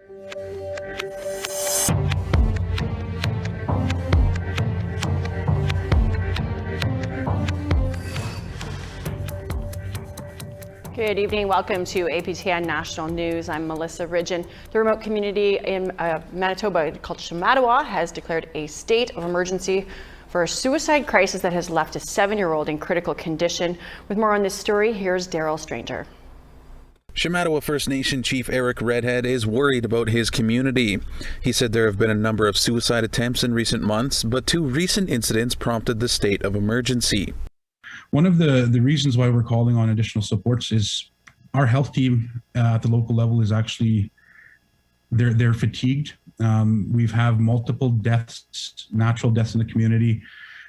Good evening. Welcome to APTN National News. I'm Melissa Ridgen. The remote community in Manitoba called Shamattawa has declared a state of emergency for a suicide crisis that has left a 7-year-old in critical condition. With more on this story, here's Daryl Stranger. Shamattawa First Nation Chief Eric Redhead is worried about his community. He said there have been a number of suicide attempts in recent months, but 2 recent incidents prompted the state of emergency. One of the reasons why we're calling on additional supports is our health team at the local level is actually, they're fatigued. We've had multiple deaths, natural deaths in the community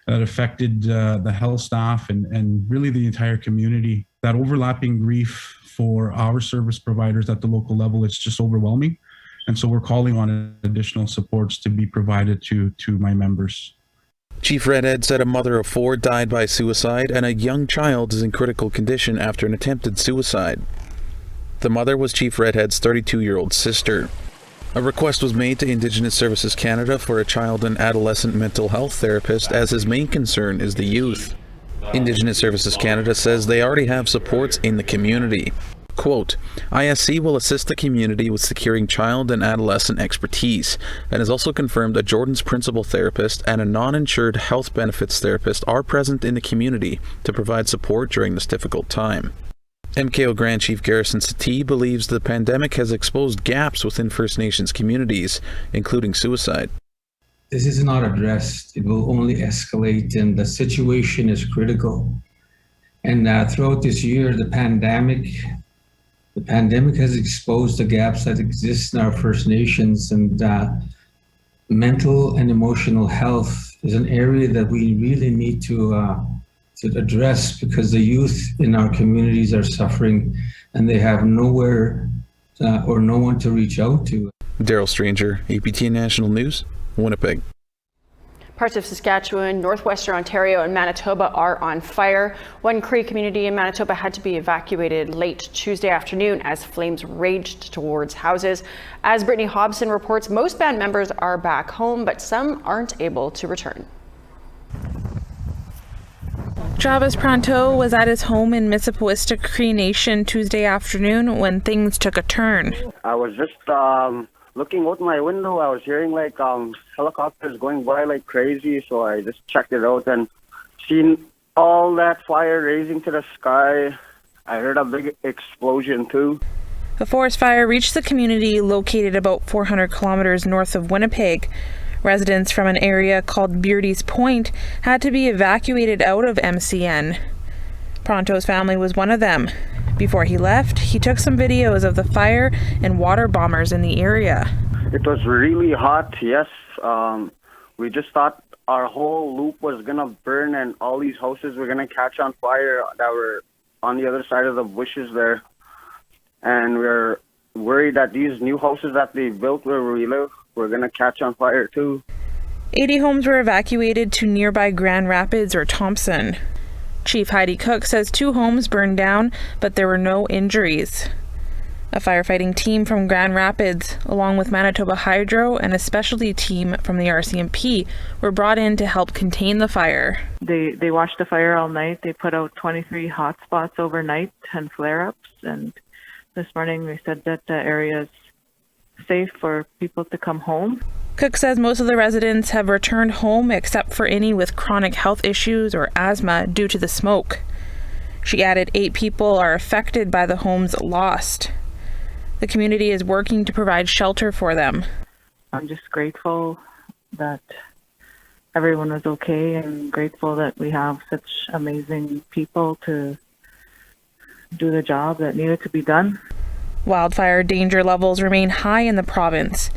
that affected the health staff and really the entire community. That overlapping grief for our service providers at the local level, it's just overwhelming. And so we're calling on additional supports to be provided to my members. Chief Redhead said a mother of 4 died by suicide and a young child is in critical condition after an attempted suicide. The mother was Chief Redhead's 32-year-old sister. A request was made to Indigenous Services Canada for a child and adolescent mental health therapist, as his main concern is the youth. Indigenous Services Canada says they already have supports in the community. Quote, ISC will assist the community with securing child and adolescent expertise, and has also confirmed that Jordan's principal therapist and a non-insured health benefits therapist are present in the community to provide support during this difficult time. MKO Grand Chief Garrison Satie believes the pandemic has exposed gaps within First Nations communities, including suicide. This is not addressed. It will only escalate, and the situation is critical. And throughout this year, the pandemic has exposed the gaps that exist in our First Nations, and mental and emotional health is an area that we really need to address, because the youth in our communities are suffering and they have nowhere or no one to reach out to. Daryl Stranger, APTN National News, Winnipeg. Parts of Saskatchewan, northwestern Ontario, and Manitoba are on fire. One Cree community in Manitoba had to be evacuated late Tuesday afternoon as flames raged towards houses. As Brittany Hobson reports, most band members are back home, but some aren't able to return. Travis Pronto was at his home in Mississippi Cree Nation Tuesday afternoon when things took a turn. I was just looking out my window. I was hearing like helicopters going by like crazy, so I just checked it out and seen all that fire raising to the sky. I heard a big explosion too. The forest fire reached the community located about 400 kilometers north of Winnipeg. Residents from an area called Beardy's Point had to be evacuated out of MCN. Pronto's family was one of them. Before he left, he took some videos of the fire and water bombers in the area. It was really hot, yes. We just thought our whole loop was going to burn and all these houses were going to catch on fire that were on the other side of the bushes there. And we were worried that these new houses that they built where we live were going to catch on fire too. 80 homes were evacuated to nearby Grand Rapids or Thompson. Chief Heidi Cook says 2 homes burned down, but there were no injuries. A firefighting team from Grand Rapids, along with Manitoba Hydro and a specialty team from the RCMP, were brought in to help contain the fire. They watched the fire all night. They put out 23 hotspots overnight and flare-ups, and this morning they said that the area is safe for people to come home. Cook says most of the residents have returned home except for any with chronic health issues or asthma due to the smoke. She added 8 people are affected by the homes lost. The community is working to provide shelter for them. I'm just grateful that everyone was okay and grateful that we have such amazing people to do the job that needed to be done. Wildfire danger levels remain high in the province.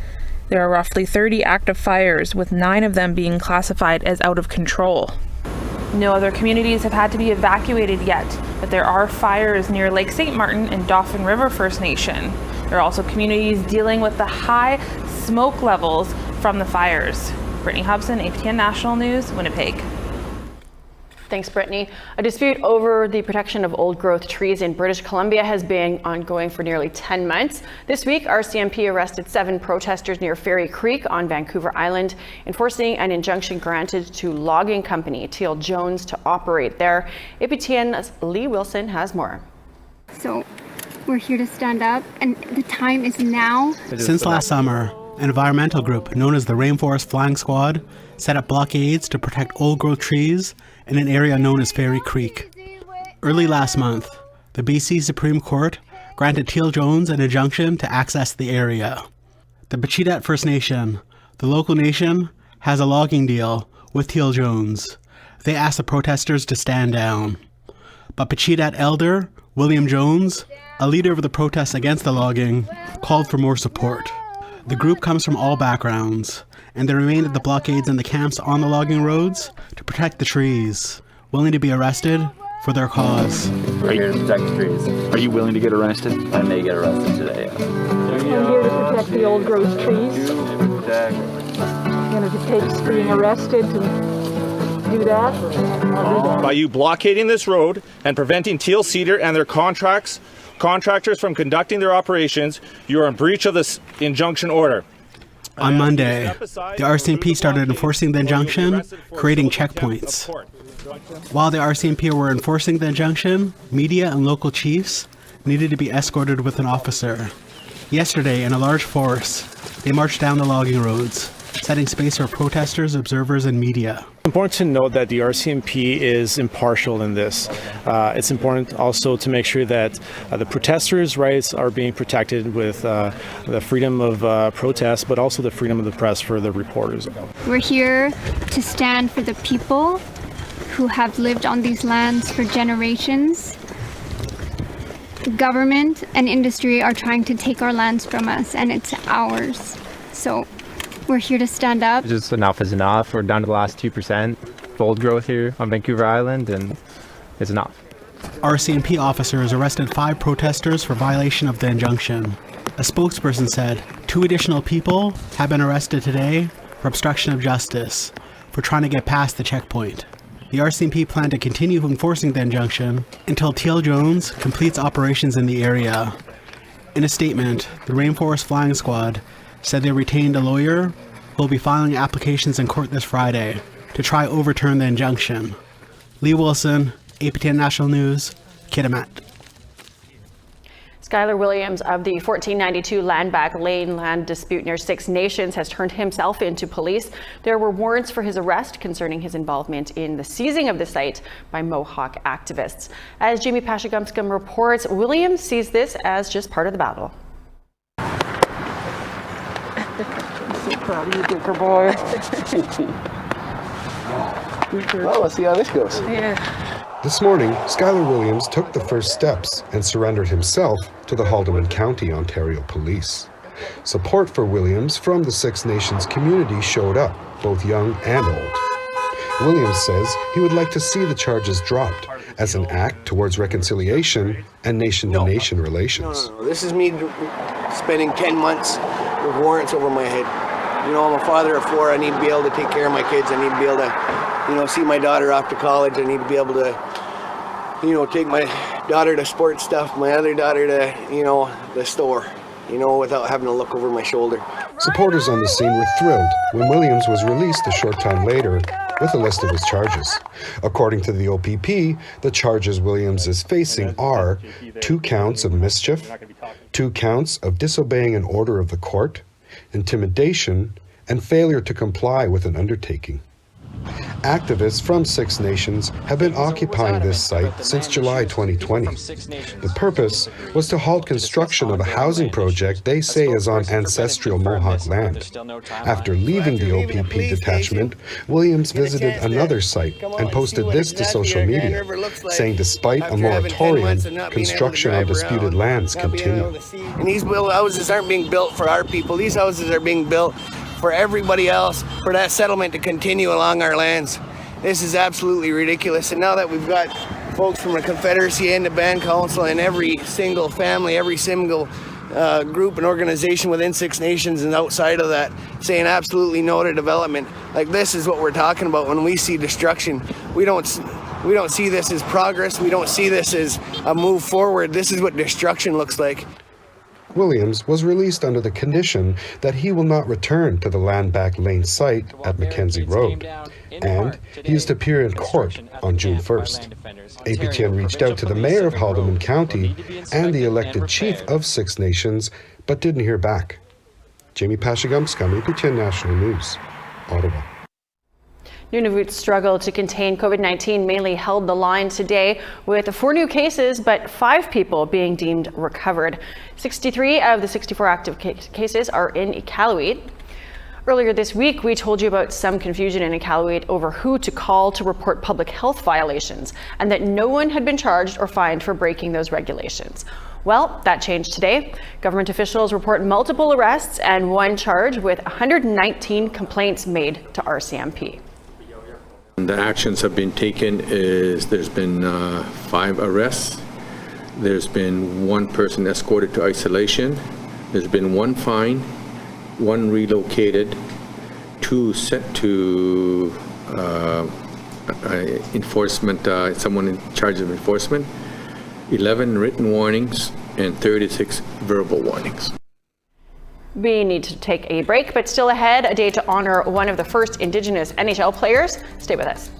There are roughly 30 active fires, with 9 of them being classified as out of control. No other communities have had to be evacuated yet, but there are fires near Lake St. Martin and Dauphin River First Nation. There are also communities dealing with the high smoke levels from the fires. Brittany Hobson, APTN National News, Winnipeg. Thanks, Brittany. A dispute over the protection of old-growth trees in British Columbia has been ongoing for nearly 10 months. This week, RCMP arrested 7 protesters near Ferry Creek on Vancouver Island, enforcing an injunction granted to logging company Teal Jones to operate there. APTN's Lee Wilson has more. So we're here to stand up, and the time is now. Since last summer, an environmental group known as the Rainforest Flying Squad set up blockades to protect old-growth trees in an area known as Ferry Creek. Early last month, the BC Supreme Court granted Teal Jones an injunction to access the area. The Pacheedaht First Nation, the local nation, has a logging deal with Teal Jones. They asked the protesters to stand down. But Pacheedaht elder William Jones, a leader of the protests against the logging, called for more support. The group comes from all backgrounds, and they remain at the blockades and the camps on the logging roads to protect the trees, willing to be arrested for their cause. We're here to protect the trees. Are you willing to get arrested? I may get arrested today. I'm here to protect the old growth trees. And if it takes being arrested to do that, I'll do that. By you blockading this road and preventing Teal Cedar and their contractors from conducting their operations, you are in breach of this injunction order. On Monday, the RCMP started enforcing the injunction, creating checkpoints. While the RCMP were enforcing the injunction, media and local chiefs needed to be escorted with an officer. Yesterday, in a large force, they marched down the logging roads, setting space for protesters, observers, and media. It's important to note that the RCMP is impartial in this. It's important also to make sure that the protesters' rights are being protected with the freedom of protest, but also the freedom of the press for the reporters. We're here to stand for the people who have lived on these lands for generations. The government and industry are trying to take our lands from us, and it's ours. So we're here to stand up. Just enough is enough. We're down to the last 2% old growth here on Vancouver Island, and it's enough. RCMP officers arrested 5 protesters for violation of the injunction. A spokesperson said 2 additional people have been arrested today for obstruction of justice for trying to get past the checkpoint. The RCMP plan to continue enforcing the injunction until Teal Jones completes operations in the area. In a statement, the Rainforest Flying Squad said they retained a lawyer who will be filing applications in court this Friday to try overturn the injunction. Lee Wilson, APTN National News, Kitimat. Skylar Williams of the 1492 Land-Back Lane land dispute near Six Nations has turned himself into police. There were warrants for his arrest concerning his involvement in the seizing of the site by Mohawk activists. As Jamie Pashagumskum reports, Williams sees this as just part of the battle. So proud of you, Dicker boy. Well, let's see how this goes. Yeah. This morning, Skylar Williams took the first steps and surrendered himself to the Haldimand County, Ontario Police. Support for Williams from the Six Nations community showed up, both young and old. Williams says he would like to see the charges dropped as an act towards reconciliation and nation-to-nation relations. No. This is me spending 10 months with warrants over my head. You know, I'm a father of 4. I need to be able to take care of my kids. I need to be able to, see my daughter off to college. I need to be able to, take my daughter to sports stuff, my other daughter to, the store, without having to look over my shoulder. Supporters on the scene were thrilled when Williams was released a short time later with a list of his charges. According to the OPP, the charges Williams is facing are 2 counts of mischief, 2 counts of disobeying an order of the court, intimidation, and failure to comply with an undertaking. Activists from Six Nations have been occupying this site since July 2020. The purpose was to halt construction of a housing project they say is on ancestral Mohawk land. After leaving the OPP detachment, Williams visited another site and posted this to social media, saying despite a moratorium, construction on disputed lands continue. And these houses aren't being built for our people. These houses are being built for everybody else, for that settlement to continue along our lands. This is absolutely ridiculous. And now that we've got folks from the Confederacy and the Band Council and every single family, every single group and organization within Six Nations and outside of that saying absolutely no to development, like this is what we're talking about when we see destruction. We don't We don't see this as progress. We don't see this as a move forward. This is what destruction looks like. Williams was released under the condition that he will not return to the land-backed lane site at Mackenzie Road, and he is to appear in court on June 1st. APTN reached out to the mayor of Haldimand County and the elected chief of Six Nations, but didn't hear back. Jamie Pashagumskam, APTN National News, Ottawa. Nunavut's struggle to contain COVID-19 mainly held the line today with 4 new cases, but 5 people being deemed recovered. 63 of the 64 active cases are in Iqaluit. Earlier this week, we told you about some confusion in Iqaluit over who to call to report public health violations, and that no one had been charged or fined for breaking those regulations. Well, that changed today. Government officials report multiple arrests and 1 charge with 119 complaints made to RCMP. The actions have been taken is there's been 5 arrests. There's been 1 person escorted to isolation. There's been 1 fine, 1 relocated, 2 sent to enforcement, someone in charge of enforcement, 11 written warnings, and 36 verbal warnings. We need to take a break, but still ahead, a day to honor one of the first Indigenous NHL players. Stay with us.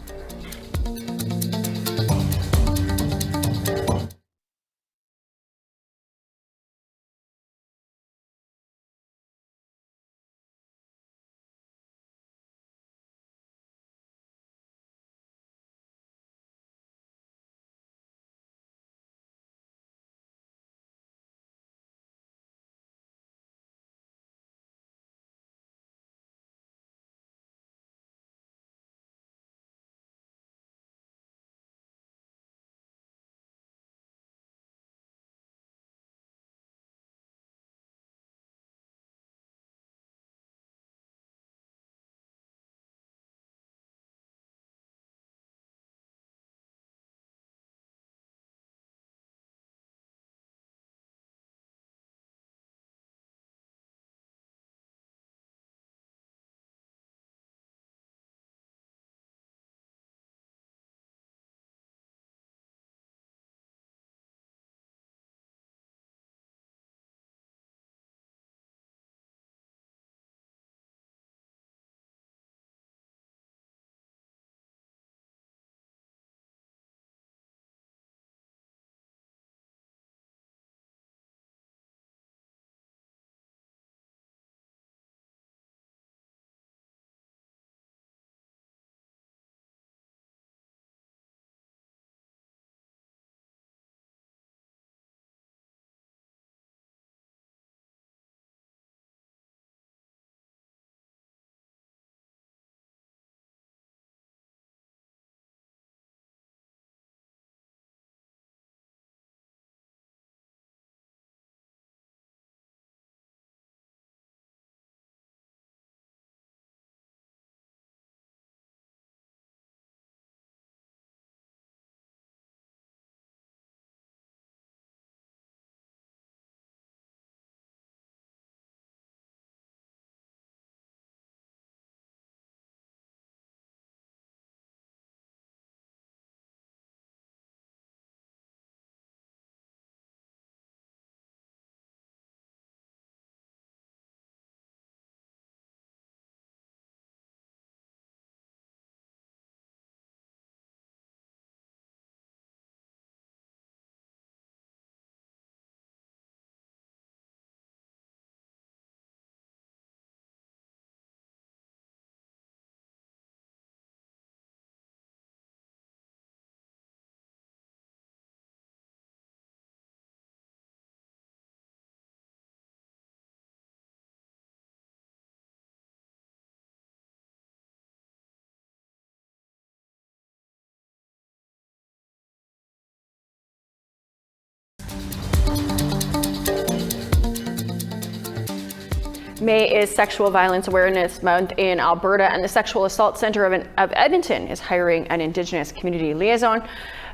May is Sexual Violence Awareness Month in Alberta, and the Sexual Assault Centre of Edmonton is hiring an Indigenous community liaison.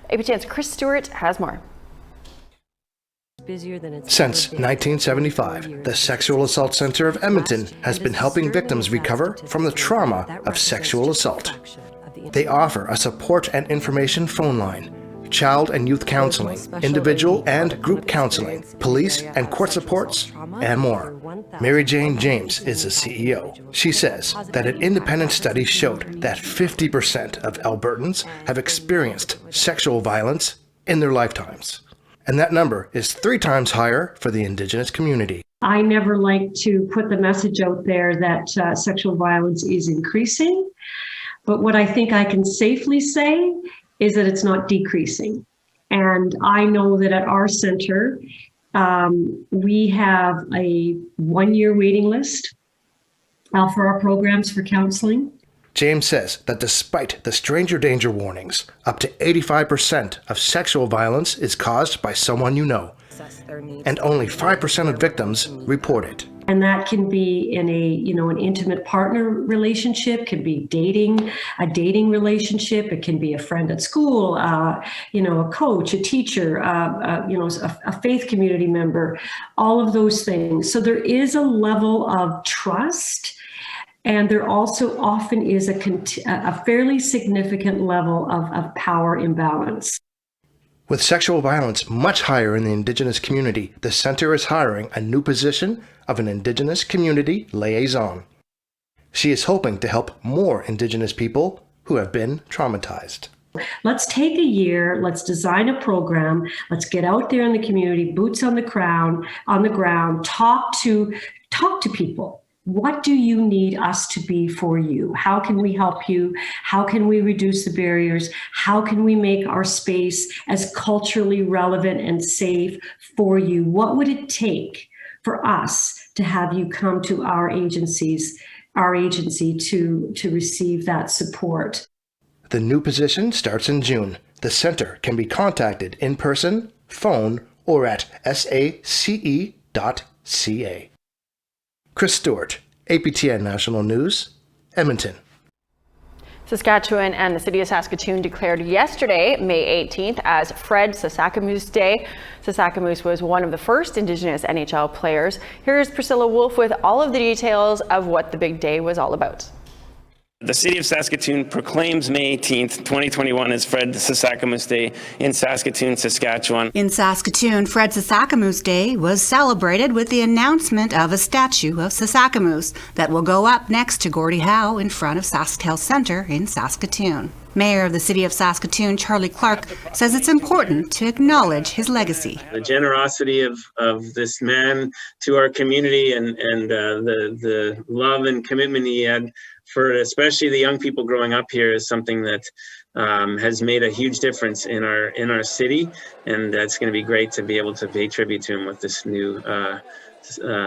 APTN's Chris Stewart has more. Since 1975, the Sexual Assault Centre of Edmonton has been helping victims recover from the trauma of sexual assault. They offer a support and information phone line, child and youth counseling, individual and group counseling, police and court supports, and more. Mary Jane James is the CEO. She says that an independent study showed that 50% of Albertans have experienced sexual violence in their lifetimes. And that number is 3 times higher for the Indigenous community. I never like to put the message out there that sexual violence is increasing, but what I think I can safely say is that it's not decreasing. And I know that at our center, we have a 1-year waiting list for our programs for counseling. James says that despite the stranger danger warnings, up to 85% of sexual violence is caused by someone you know, and only 5% of victims report it. And that can be in an intimate partner relationship, can be a dating relationship. It can be a friend at school, a coach, a teacher, a faith community member, all of those things. So there is a level of trust, and there also often is a fairly significant level of power imbalance. With sexual violence much higher in the Indigenous community, the center is hiring a new position of an Indigenous community liaison. She is hoping to help more Indigenous people who have been traumatized. Let's take a year, let's design a program, let's get out there in the community, boots on the ground, talk to people. What do you need us to be for you? How can we help you? How can we reduce the barriers? How can we make our space as culturally relevant and safe for you? What would it take for us to have you come to our agency to receive that support? The new position starts in June. The center can be contacted in person, phone, or at sace.ca. Chris Stewart, APTN National News, Edmonton. Saskatchewan and the City of Saskatoon declared yesterday, May 18th, as Fred Sasakamoose Day. Sasakamoose was one of the first Indigenous NHL players. Here's Priscilla Wolf with all of the details of what the big day was all about. The City of Saskatoon proclaims May 18th, 2021 as Fred Sasakamoose Day in Saskatoon, Saskatchewan. In Saskatoon, Fred Sasakamoose Day was celebrated with the announcement of a statue of Sasakamoose that will go up next to Gordie Howe in front of SaskTel Centre in Saskatoon. Mayor of the City of Saskatoon, Charlie Clark, says it's important to acknowledge his legacy. The generosity of this man to our community and the love and commitment he had for especially the young people growing up here is something that has made a huge difference in our city, and it's going to be great to be able to pay tribute to him with this new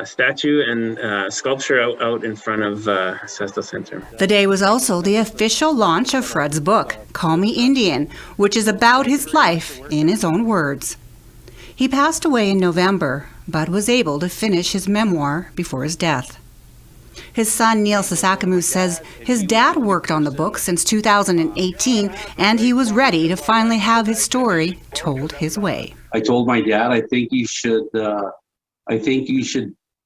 statue and sculpture out in front of SaskTel Centre. The day was also the official launch of Fred's book, Call Me Indian, which is about his life in his own words. He passed away in November, but was able to finish his memoir before his death. His son, Neil Sasakamoose, says his dad worked on the book since 2018, and he was ready to finally have his story told his way. I told my dad, I think you should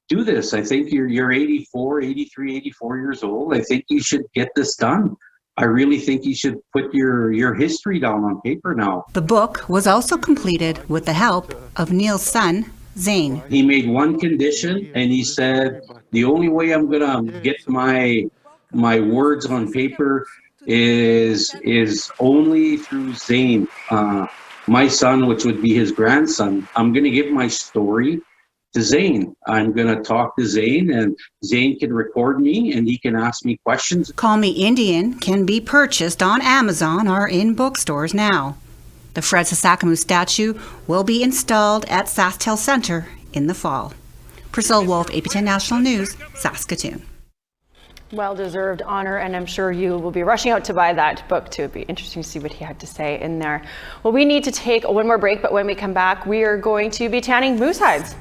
do this. I think you're 84 years old. I think you should get this done. I really think you should put your history down on paper now. The book was also completed with the help of Neil's son, Zane. He made one condition, and he said, the only way I'm gonna get my words on paper is only through Zane, my son, which would be his grandson. I'm gonna give my story to Zane. I'm gonna talk to Zane, and Zane can record me and he can ask me questions. Call Me Indian can be purchased on Amazon or in bookstores now. The Fred Sasakamoose statue will be installed at SaskTel Centre in the fall. Priscilla Wolf, APTN National News, Saskatoon. Well-deserved honor, and I'm sure you will be rushing out to buy that book too. It'd be interesting to see what he had to say in there. Well, we need to take one more break, but when we come back, we are going to be tanning moose hides.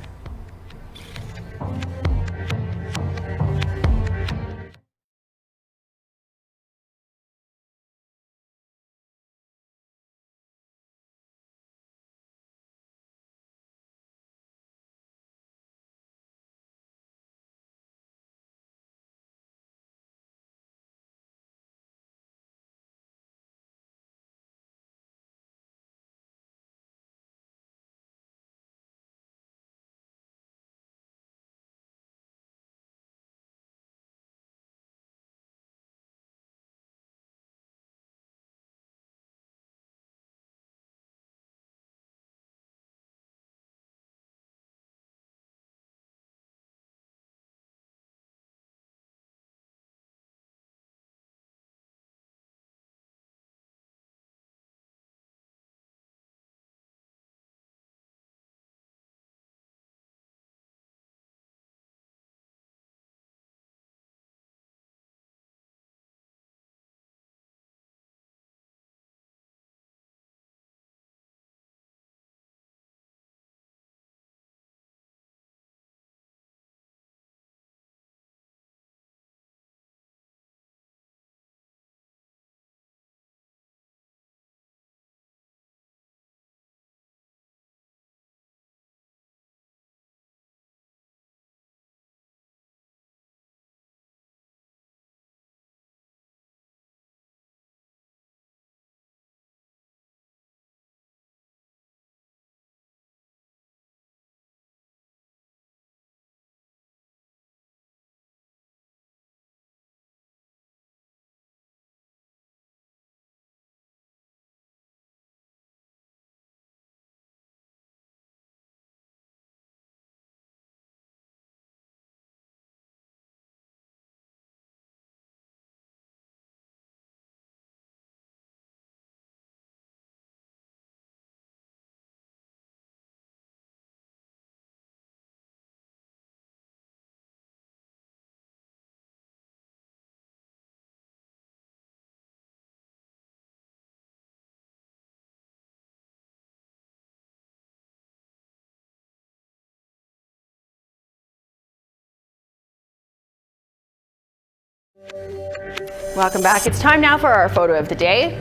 Welcome back. It's time now for our photo of the day.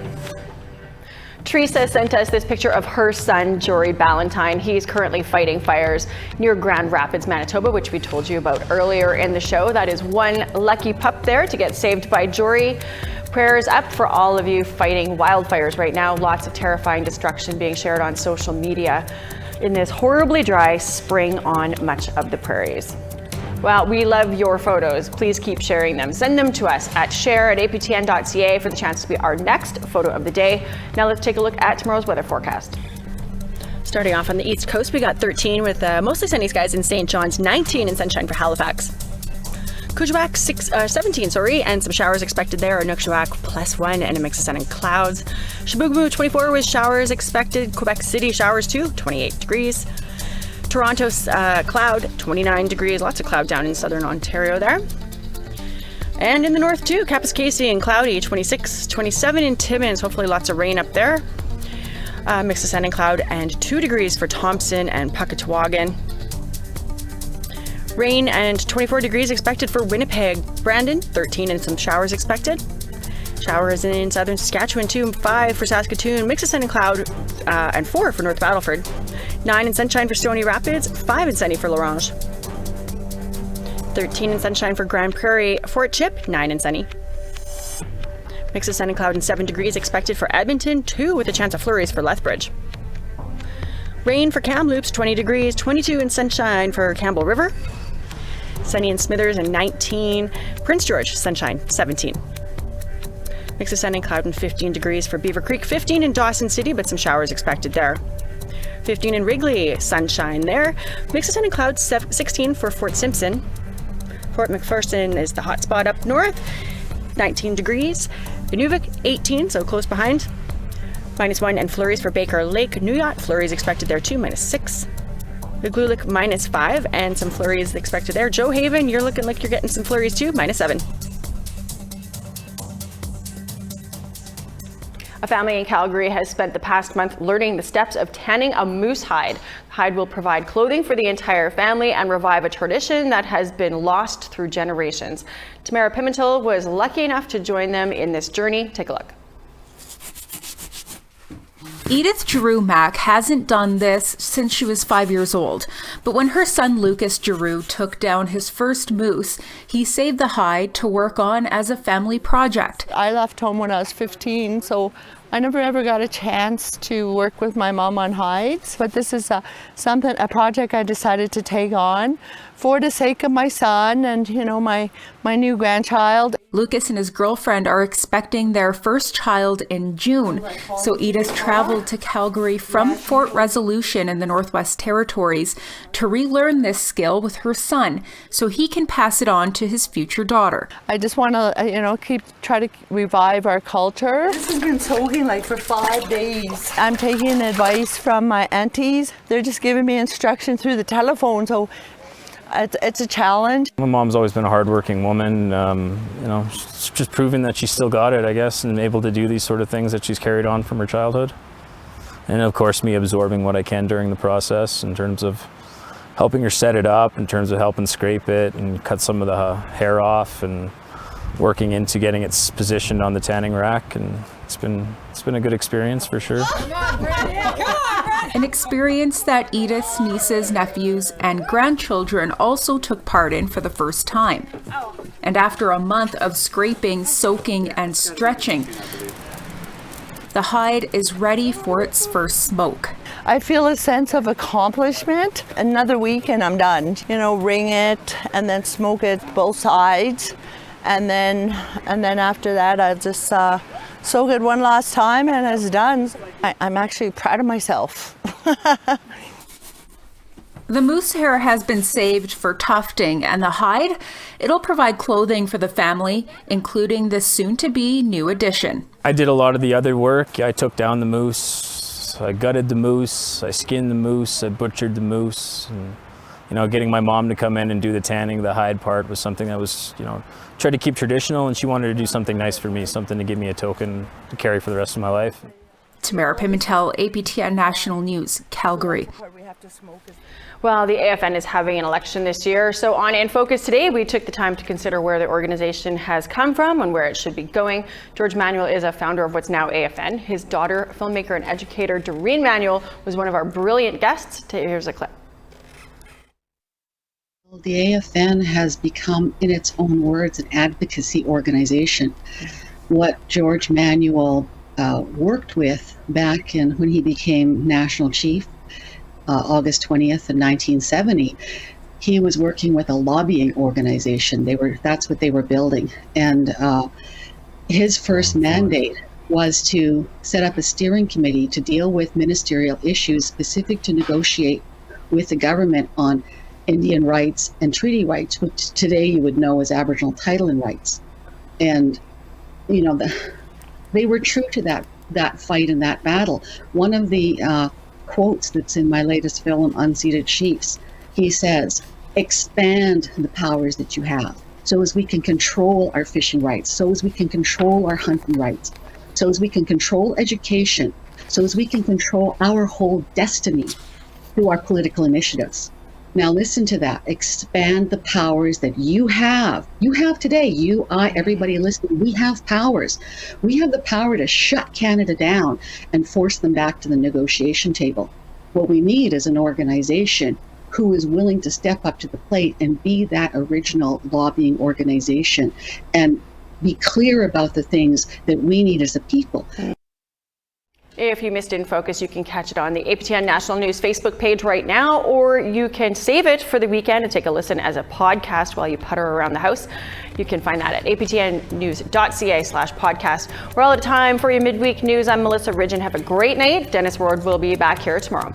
Teresa sent us this picture of her son, Jory Ballantyne. He's currently fighting fires near Grand Rapids, Manitoba, which we told you about earlier in the show. That is one lucky pup there to get saved by Jory. Prayers up for all of you fighting wildfires right now. Lots of terrifying destruction being shared on social media in this horribly dry spring on much of the prairies. Well, we love your photos. Please keep sharing them. Send them to us at share@aptn.ca for the chance to be our next photo of the day. Now let's take a look at tomorrow's weather forecast. Starting off on the east coast, we got 13 with mostly sunny skies in St. John's, 19 in sunshine for Halifax. Kuujjuaq 17, and some showers expected there. Inukjuak +1 and a mix of sun and clouds. Chibougamau 24 with showers expected. Quebec City showers too, 28 degrees. Toronto's cloud, 29 degrees, lots of cloud down in southern Ontario there. And in the north too, Kapuskasing and cloudy, 26, 27 in Timmins, hopefully lots of rain up there. Mix of sun and cloud, and 2 degrees for Thompson and Puckatawagan. Rain and 24 degrees expected for Winnipeg. Brandon, 13 and some showers expected. Showers in southern Saskatchewan too, 5 for Saskatoon, mix of sun and cloud, and 4 for North Battleford. 9 in sunshine for Stony Rapids, 5 in sunny for La Ronge. 13 in sunshine for Grand Prairie. Fort Chip, 9 in sunny. Mix of sun and cloud and 7 degrees expected for Edmonton, 2 with a chance of flurries for Lethbridge. Rain for Kamloops, 20 degrees, 22 in sunshine for Campbell River. Sunny in Smithers and 19. Prince George, sunshine, 17. Mix of sun and cloud and 15 degrees for Beaver Creek, 15 in Dawson City, but some showers expected there. 15 in Wrigley, sunshine there. Mix of sun and cloud, 16 for Fort Simpson. Fort McPherson is the hot spot up north, 19 degrees. Inuvik, 18, so close behind. -1 and flurries for Baker Lake. Nuyot, flurries expected there too, -6. Igloolik, -5 and some flurries expected there. Joe Haven, you're looking like you're getting some flurries too, -7. A family in Calgary has spent the past month learning the steps of tanning a moose hide. The hide will provide clothing for the entire family and revive a tradition that has been lost through generations. Tamara Pimentel was lucky enough to join them in this journey. Take a look. Edith Giroux Mack hasn't done this since she was 5 years old, but when her son Lucas Giroux took down his first moose, he saved the hide to work on as a family project. I left home when I was 15, so I never ever got a chance to work with my mom on hides, but this is a project I decided to take on for the sake of my son and, you know, my new grandchild. Lucas and his girlfriend are expecting their first child in June, so Edith traveled to Calgary from Fort Resolution in the Northwest Territories to relearn this skill with her son so he can pass it on to his future daughter. I just want to, try to revive our culture. This has been soaking like for 5 days. I'm taking advice from my aunties. They're just giving me instruction through the telephone, so it's a challenge. My mom's always been a hardworking woman, she's just proving that she's still got it, I guess, and able to do these sort of things that she's carried on from her childhood. And of course, me absorbing what I can during the process in terms of helping her set it up, in terms of helping scrape it and cut some of the hair off, and working into getting it positioned on the tanning rack. And it's been a good experience for sure. An experience that Edith's nieces, nephews, and grandchildren also took part in for the first time. And after a month of scraping, soaking, and stretching, the hide is ready for its first smoke. I feel a sense of accomplishment. Another week and I'm done. Ring it and then smoke it both sides. And then after that, I'll just soak it one last time and it's done. I'm actually proud of myself. The moose hair has been saved for tufting, and the hide, it'll provide clothing for the family, including this soon-to-be new addition. I did a lot of the other work. I took down the moose, I gutted the moose, I skinned the moose, I butchered the moose. And, getting my mom to come in and do the tanning, the hide part was something that was, tried to keep traditional, and she wanted to do something nice for me, something to give me a token to carry for the rest of my life. Tamara Pimentel, APTN National News, Calgary. Well, the AFN is having an election this year, so on In Focus today, we took the time to consider where the organization has come from and where it should be going. George Manuel is a founder of what's now AFN. His daughter, filmmaker and educator Doreen Manuel, was one of our brilliant guests. Here's a clip. The AFN has become, in its own words, an advocacy organization. What George Manuel worked with back in when he became national chief, August 20th of 1970, he was working with a lobbying organization. That's what they were building. And his first mandate was to set up a steering committee to deal with ministerial issues specific to negotiate with the government on Indian rights and treaty rights, which today you would know as Aboriginal title and rights. And, you know, they were true to that fight and that battle. One of the quotes that's in my latest film, Unceded Chiefs, he says, expand the powers that you have so as we can control our fishing rights, so as we can control our hunting rights, so as we can control education, so as we can control our whole destiny through our political initiatives. Now listen to that. Expand the powers that you have. You have today. You, I, everybody listening, we have powers. We have the power to shut Canada down and force them back to the negotiation table. What we need is an organization who is willing to step up to the plate and be that original lobbying organization and be clear about the things that we need as a people. If you missed In Focus, you can catch it on the APTN National News Facebook page right now, or you can save it for the weekend and take a listen as a podcast while you putter around the house. You can find that at aptnnews.ca/podcast. We're all out of time for your midweek news. I'm Melissa Ridgen. Have a great night. Dennis Ward will be back here tomorrow.